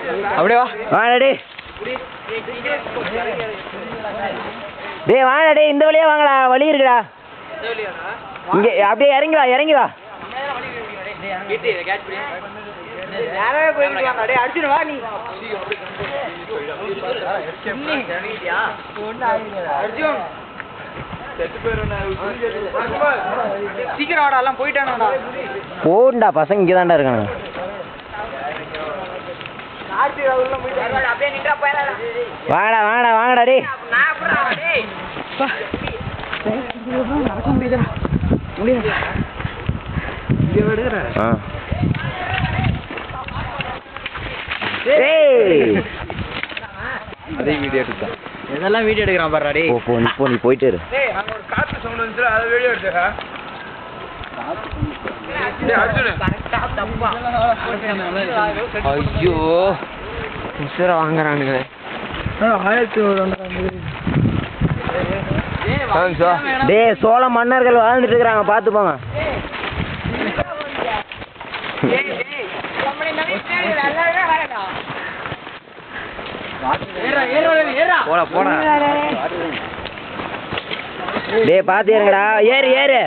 அப்படியே வா. வாடா டேய். டேய் வாடா டேய், இந்த வழியா வாங்கடா, வழி இருக்குடா. இங்க அப்படியே இறங்கி வா, இறங்கி வா. சீக்கிரம் போயிட்டானடா. போண்டா, பசங்க இங்கே தான்டா இருக்கானுங்க. வாங்கடா வாங்கடா வாங்கடா டேய். நடக்க முடியுதா? முடியாது. அதே வீடியோ எடுத்தான். இதெல்லாம் வீடியோ எடுக்கிறான் பாருடா டேய். போ நீ போயிட்டே இரு. டேய் அங்க ஒரு காத்து சவுண்ட் வந்துச்சு, அத வீடியோ எடுத்துடா. டேய் அர்ஜுன் கரெக்ட்டா தப்பா. ஐயோ உசுர வாங்குறானுங்க. 1100 டேய் சோழ மன்னர்கள் வாழ்ந்துட்டு இருக்காங்க, பாத்து போங்க. போடா டேய் பாத்து ஏறுங்கடா, ஏறு.